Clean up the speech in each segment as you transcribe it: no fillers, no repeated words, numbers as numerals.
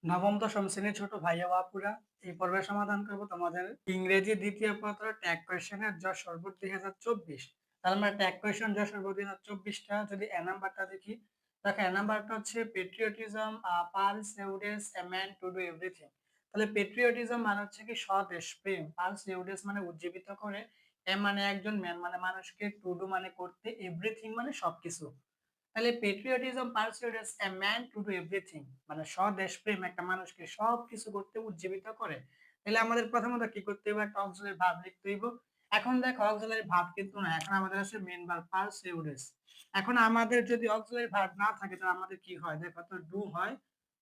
নবম দশম শ্রেণীর ছোট ভাই ও আপুরা, এই পর্বে সমাধান করব তোমাদের ইংরেজি দ্বিতীয় পত্র ট্যাগ কোয়েশ্চেনের যশোর বোর্ড 2024। তাহলে আমরা ট্যাগ কোয়েশ্চেন যশোর বোর্ড 2024টা যদি এ নাম্বারটা দেখি, দেখো এ নাম্বারটা হচ্ছে পেট্রিয়টিজম পালস এউডেস a man to do everything. তাহলে পেট্রিয়টিজম মানে হচ্ছে কি স্বদেশ প্রেম, পালস এউডেস মানে উজ্জীবিত করে, এ মানে একজন, ম্যান মানে মানুষকে, টু ডু মানে করতে, এভরিথিং মানে সবকিছু। তাহলে patriotism persuades a man to do everything মানে স্বদেশপ্রেম একটা মানুষকে সবকিছু করতে উজ্জীবিত করে। তাহলে আমাদের প্রথমত কি করতে হবে, একটা অক্সিলারি ভার্ব লিখতে হইব। এখন দেখো অক্সিলারি ভার্ব কিন্তু না, এখন আমাদের আছে মেইন ভার্ব পারসুয়েটস। এখন আমাদের যদি অক্সিলারি ভার্ব না থাকে তাহলে আমাদের কি হয়, দেখো তো ডু হয়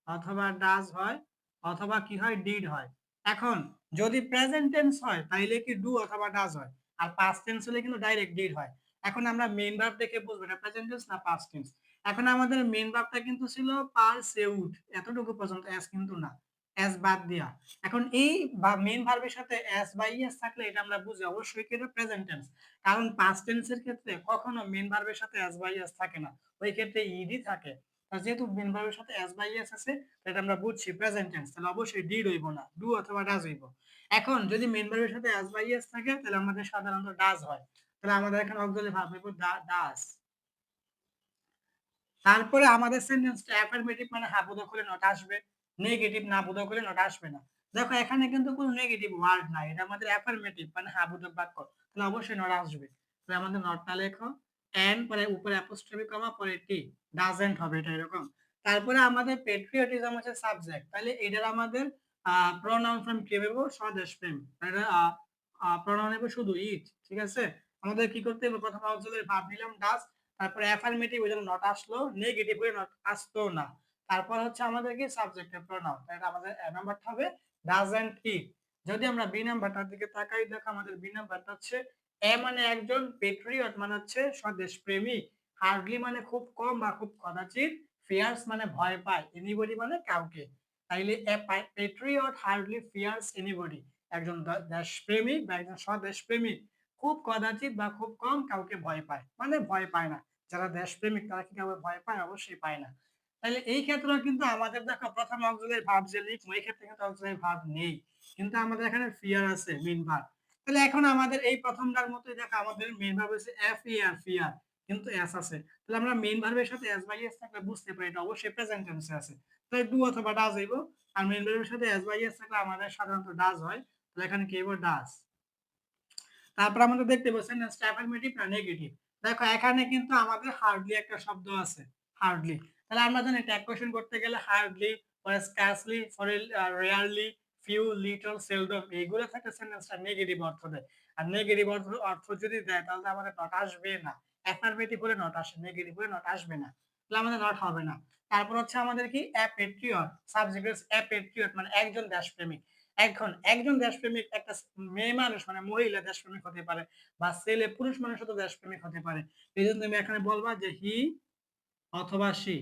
অথবা ডাজ হয় অথবা কি হয় ডিড হয়। এখন যদি প্রেজেন্ট টেন্স হয় তাইলে কি ডু অথবা ডাজ হয়, আর পাস্ট টেন্স হলে কিন্তু ডাইরেক্ট ডিড হয়। এখন আমরা মেইন ভার্ব দেখে বুঝবো এটা প্রেজেন্ট টেন্স না পাস্ট টেন্স। এখন আমাদের মেইন ভার্বটা কিন্তু ছিল পারসেউড, এতটুকু পর্যন্ত, এস কিন্তু না, এস বাদ দিয়া। এখন এই মেইন ভার্বের সাথে এস বা ইএস থাকলে এটা আমরা বুঝি অবশ্যই কি এটা প্রেজেন্ট টেন্স। কারণ পাস্ট টেন্সের ক্ষেত্রে কখনো মেইন ভার্বের সাথে এস বা ইএস থাকে না, ওই ক্ষেত্রে ইডি থাকে। আর যেহেতু মেইন ভার্বের সাথে এস বা ইএস আছে, এটা আমরা বুঝছি প্রেজেন্ট টেন্স, তাহলে অবশ্যই ডিড হইব না, ডু অথবা ডাজ হইব। এখন যদি মেইন ভার্বের সাথে এস বা ইএস থাকে তাহলে আমাদের সাধারণত ডাজ হয়। তাহলে আমাদের এখানে অক্সিলারি ভার্ব হইব ডাজ। তারপরে আমাদের সেন্টেন্সটা অ্যাফার্মেটিভ মানে হ্যাঁ বোধক হলে নট আসবে, নেগেটিভ না বোধক হলে নট আসবে না। দেখো এখানে কিন্তু কোনো নেগেটিভ ওয়ার্ড নাই, এটা আমাদের অ্যাফার্মেটিভ মানে হ্যাঁ বোধক বাক্য, তাহলে অবশ্যই নট আসবে। তাহলে আমাদের নটটা লেখো, এন্ড পরে উপরে অ্যাপোস্ট্রফি কমা পরে টি, ডাজেন্ট হবে এটা এরকম। তারপরে আমাদের পেট্রিয়টিজম হচ্ছে সাবজেক্ট, তাহলে এটার আমাদের প্রোনাউন ফর্ম কি হবে, স্বদেশপ্রেম। এটা প্রোনাউন হবে শুধু ইট, ঠিক আছে। আমাদের কি করতে হবে, প্রথম অক্সিলারি ভার্ব নিলাম ডাজ, তারপরে অ্যাফার্মেটিভ ওই জন্য নট আসলো, নেগেটিভ হয়ে নট আসতো না। তারপর হচ্ছে আমাদের কি সাবজেক্টের প্রোনাউন, তাই আমাদের এ নাম্বারটা হবে ডাজন্ট ইট। যদি আমরা বি নাম্বারটার দিকে তাকাই, দেখো আমাদের বি নাম্বারটা হচ্ছে এ মানে একজন, পেট্রিয়ট মানে হচ্ছে স্বদেশপ্রেমী, হার্ডলি মানে খুব কম বা খুব কদাচিৎ, ফিয়ার্স মানে ভয় পায়, এনিবডি মানে কাউকে। তাইলে এ পেট্রিয়ট হার্ডলি ফিয়ার্স এনিবডি, একজন দেশপ্রেমিক বা একজন স্বদেশপ্রেমিক খুব কদাচিৎ বা খুব কম কাউকে ভয় পায়, মানে ভয় পায় না। যারা দেশপ্রেমিক তারা কি কাউকে ভয় পায়, অবশ্যই পায় না। তাহলে এই ক্ষেত্রে কিন্তু আমাদের দেখো প্রথম অক্সিলারি ভার্ব যে লিখবো, এই ক্ষেত্রে কিন্তু অক্সিলারি ভার্ব নেই, কিন্তু আমাদের এখানে ফিয়ার আছে, মেইন ভার্ব। তাহলে এখন আমাদের এই প্রথমটার মতোই দেখো আমাদের মেইন ভার্ব হচ্ছে এফ ই আর, ফিয়ার, কিন্তু এস আছে। তাহলে আমরা মেইন ভার্বের সাথে এস বাই এস থাকলে বুঝতে পারি এটা অবশ্যই প্রেজেন্ট টেন্সে আছে, তাহলে ডু অথবা ডাজ হইব। আর মেইন ভার্বের সাথে এস বাই এস থাকলে আমাদের সাধারণত ডাজ হয়, তাহলে এখানে কি হইব, ডাজ। তারপর আমাদের দেখতে পাচ্ছেন সেন্টেন্সটা অ্যাফার্মেটিভ না নেগেটিভ। দেখো এখানে কিন্তু আমাদের হার্ডলি একটা শব্দ আছে, হার্ডলি। তাহলে আমরা জানি ট্যাগ কোয়েশ্চেন করতে গেলে hardly, for scarcely, for rarely, few, little, seldom, এইগুলো থেকে সেন্টেন্সটা নেগেটিভ অর্থ দেয়। আর নেগেটিভ অর্থ যদি দেয় তাহলে আমাদের নট আসবে না। অ্যাফার্মেটিভ হলে নট আসে, নেগেটিভ হলে নট আসবে না, তাহলে আমাদের নট হবে না। তারপর হচ্ছে আমাদের কি অ্যা পেট্রিয়ট, সাবজেক্ট অ্যা পেট্রিয়ট মানে একজন দেশপ্রেমিক। এখন একজন দেশপ্রেমিক একটা মেয়ে মানুষ মানে মহিলা দেশপ্রেমিক হতে পারে, বা ছেলে পুরুষ মানুষও তো দেশপ্রেমিক হতে পারে। এই জন্য তুমি এখানে বলবা যে হি অথবা সি,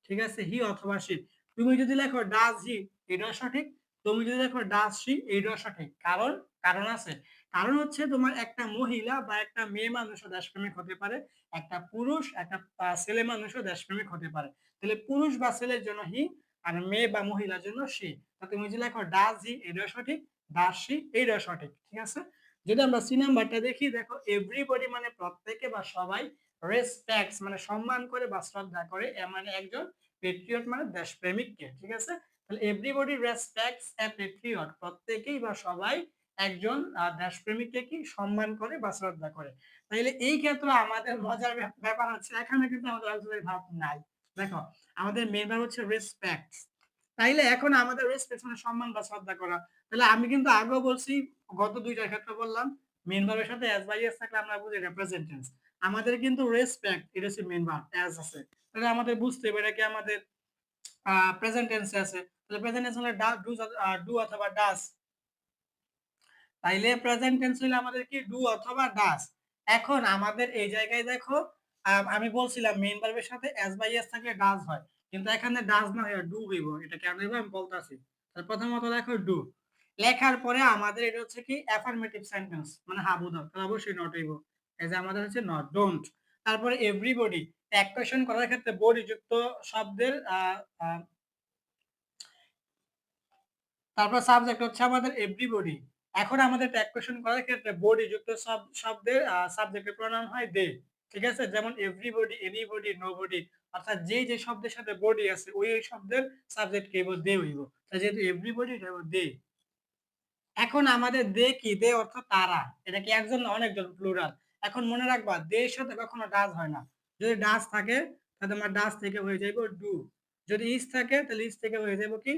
ঠিক আছে, হি অথবা সি। তুমি যদি লেখো ডাজ হি, এটাও সঠিক। তুমি যদি লেখো ডাজ সি, এটাও সঠিক। কারণ, কারণ আছে। কারণ হচ্ছে তোমার একটা মহিলা বা একটা মেয়ে মানুষও দেশপ্রেমিক হতে পারে, একটা পুরুষ একটা ছেলে মানুষও দেশপ্রেমিক হতে পারে। তাহলে পুরুষ বা ছেলের জন্য হি, আর মেয়ে বা মহিলার জন্য সি। তা তুমি যদি লেখো ডাজ হি, এটাও সঠিক, ডাজ সি, এইটাও সঠিক, ঠিক আছে। যদি আমরা সি নাম্বারটা দেখি, দেখো এভরিবডি মানে প্রত্যেকে বা সবাই, রেসপেক্টস মানে সম্মান করে বা শ্রদ্ধা করে, এ মানে একজন, পেট্রিয়ট মানে দেশপ্রেমিককে, ঠিক আছে। তাহলে এভরিবডি রেসপেক্টস এ পেট্রিয়ট, প্রত্যেকেই বা সবাই একজন দেশপ্রেমিককে কি সম্মান করে বা শ্রদ্ধা করে। তাইলে এই ক্ষেত্রে আমাদের মজার ব্যাপার হচ্ছে এখানে কিন্তু আমাদের অক্সিলারি ভার্ব নাই। দেখো আমাদের মেইন ভার্ব হচ্ছে রেসপেক্টস। তাইলে এখন আমাদের রেসপেক্ট মানে সম্মান বা শ্রদ্ধা করা। তাহলে আমি কিন্তু আগেও বলছি, গত দুইটার ক্ষেত্রে বললাম, মেইন ভার্বের সাথে এস বাই এস থাকলে আমরা বুঝি রিপ্রেজেন্ট টেন্স। আমাদের কিন্তু রেসপেক্ট এটা হচ্ছে মেইন ভার্ব, এস আছে, তাহলে আমাদের বুঝতে হবে এটা কি আমাদের প্রেজেন্ট টেন্সে আছে। তাহলে প্রেজেন্ট টেন্স হলে ডু অথবা ডাস। তাইলে প্রেজেন্ট টেন্স হইলে আমাদের কি ডু অথবা ডাস। এখন আমাদের এই জায়গায় দেখো, আমি বলছিলাম মেইন ভার্বের সাথে এস বাই এস থাকলে ডাস হয়, কিন্তু এখানে ডাস না হয়ে ডু হইব, এটা কেন হইব আমি বলতাছি। তাহলে প্রথমত দেখো ডু লেখার পরে আমাদের এটা হচ্ছে কি অ্যাফার্মেটিভ সেন্টেন্স মানে হাবুদার, তাহলে অবশ্যই নট হইব। এই যে আমাদের হচ্ছে নট, ডোন্ট। তারপরে এভরিবডি, এক কোয়েশ্চেন করার ক্ষেত্রে বডি যুক্ত শব্দের তারপর সাবজেক্ট হচ্ছে আমাদের এভরিবডি। এখন আমাদের ট্যাগ কোয়েশ্চেন করার ক্ষেত্রে বডি যুক্ত শব্দের সাবজেক্টের প্রনাউন হয় দে। ঠিক আছে? যেমন এভরিবডি, এনিবডি, নোবডি অর্থাৎ যে শব্দের সাথে বডি আছে ওই শব্দের সাবজেক্ট কি হইব? দে হইব। তাই যেহেতু এভরিবডি এটা হইব দে। এখন আমাদের দে কি? দে অর্থ তারা। এটা কি একজন না অনেকজন প্লুরাল। এখন মনে রাখবা দে এর সাথে কখনো ডাজ হয় না। যদি ডাজ থাকে তাহলে তোমার ডাজ থেকে হয়ে যাইব ডু। যদি ইজ থাকে তাহলে ইজ থেকে হয়ে যাইব কি?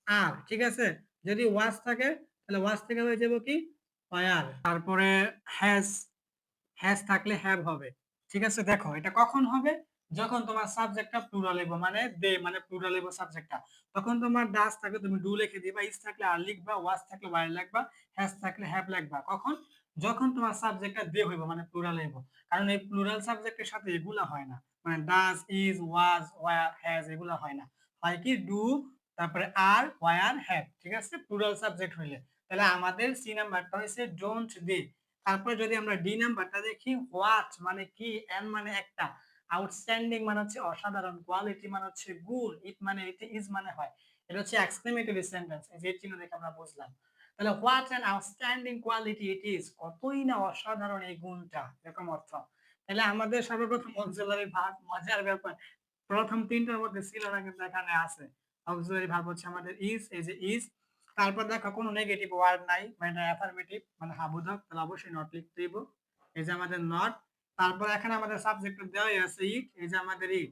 আর। ঠিক আছে? যদি ওয়াজ থাকে তাহলে ওয়াজ থেকে হয়ে যাইব কি? ওয়ার। তারপরে হ্যাজ থাকলে হ্যাভ হবে। ঠিক আছে? দেখো এটা কখন হবে? যখন তোমার সাবজেক্টটা প্লুরাল হইব। মানে দে মানে প্লুরাল হইব সাবজেক্টটা। তখন তোমার ডাজ থাকলে তুমি ডু লিখে দিবা, ইজ থাকলে আর লিখবা, ওয়াজ থাকলে ওয়ার লিখবা, হ্যাজ থাকলে হ্যাভ লিখবা। কখন? যখন তোমার সাবজেক্টটা দে হইব মানে প্লুরাল হইব। কারণ এই প্লুরাল সাবজেক্টের সাথে এগুলা হয় না। মানে does, is, was, were, has এগুলা হয় না। হয় কি ডু তারপরে আর, ওয়ার, হ্যাভ। ঠিক আছে? প্লুরাল সাবজেক্ট হইলে। তাহলে আমাদের সি নাম্বারটা হইছে ডোন্ট দে। তারপরে যদি আমরা ডি নাম্বারটা দেখি হোয়াট মানে কি, এন মানে একটা, আউটস্ট্যান্ডিং মানে হচ্ছে অসাধারণ, কোয়ালিটি মানে হচ্ছে গুড, ইট মানে এতে, ইজ মানে হয়। এটা হচ্ছে এক্সক্লেমেটরি সেন্টেন্স। এই যে চিহ্ন দেখে আমরা বুঝলাম। তাহলে what an outstanding quality it is, কতই না অসাধারণ এই গুণটা, এরকম অর্থ। তাহলে আমাদের সর্বপ্রথম অক্সিলারি ভার্ব, মজার ব্যাপার প্রথম ৩ টার মধ্যে ছিল না কিন্তু এখানে আছে। অক্সিলারি ভার্ব হচ্ছে আমাদের ইজ, এই যে ইজ। তারপর দেখো কোনো নেগেটিভ ওয়ার্ড নাই, মানে অ্যাফার্মেটিভ মানে হাবুদক, তাহলে অবশ্যই নট লিখতে হইব। এই যে আমাদের নট। তারপর এখানে আমাদের সাবজেক্ট দেওয়াই আছে ইট, এই যে আমাদের ইট।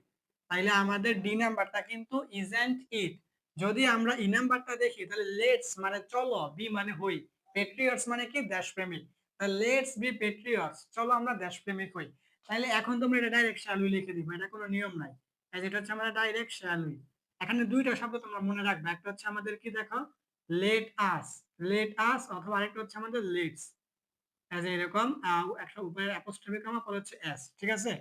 তাইলে আমাদের ডি নাম্বারটা কিন্তু ইজন্ট ইট। যদি আমরা ই নাম্বারটা দেখি তাহলে লেটস মানে চলো, বি মানে হই, পেট্রিয়টস মানে কি দেশপ্রেমিক। তাহলে লেটস বি পেট্রিয়টস, চলো আমরা দেশপ্রেমিক হই। তাহলে এখন তোমরা এটা ডাইরেক্ট শ্যাল উই লিখে দিবা, এটা কোনো নিয়ম নাই। এই যেটা হচ্ছে আমরা ডাইরেক্ট শ্যাল উই। এখানে দুইটা শব্দ তোমরা মনে রাখবে, একটা হচ্ছে আমাদের কি দেখো লেট আস, লেট আস, অথবা আরেকটা হচ্ছে আমাদের লেটস। এই যে এরকম একটা উপরে অ্যাপোস্ট্রফি কমা পরে হচ্ছে এস। ঠিক আছে?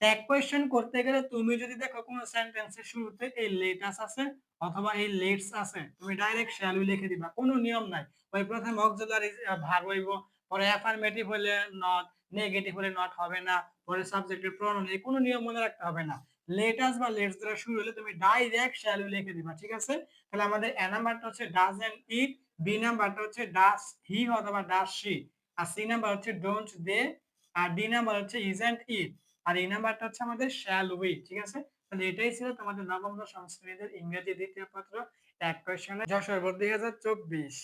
ট্যাগ কোয়েশ্চেন করতে গেলে তুমি যদি দেখো কোন সেন্টেন্সের শুরুতে এই লেটাস আছে অথবা এই লেটস আছে, তুমি ডাইরেক্ট শ্যাল উই লিখে দিবা, কোনো নিয়ম নাই। ওই প্রথমে অক্সিলারি ভার্ব হইব, পরে অ্যাফার্মেটিভ হলে নট, নেগেটিভ হলে নট হবে না, পরে সাবজেক্টের প্রনাউন, এই কোনো নিয়ম মনে রাখতে হবে না। লেটাস বা লেটস দ্বারা শুরু হলে তুমি ডাইরেক্ট শ্যাল উই লিখে দিবা। ঠিক আছে? তাহলে আমাদের এ নাম্বারটা হচ্ছে ডাজন্ট ইট, বি নাম্বারটা হচ্ছে ডাস হি অথবা ডাস শি, আর সি নাম্বার হচ্ছে ডোন্ট দে, আর ডি নাম্বার হচ্ছে ইজন্ট ইট, আর এই নাম্বারটা হচ্ছে আমাদের শ্যাল উই। ঠিক আছে? তাহলে এটাই ছিল তোমাদের নবম দশম শ্রেণীদের ইংরেজি দ্বিতীয় পত্র এক কোয়েশ্চনে যশোর বোর্ড 2024।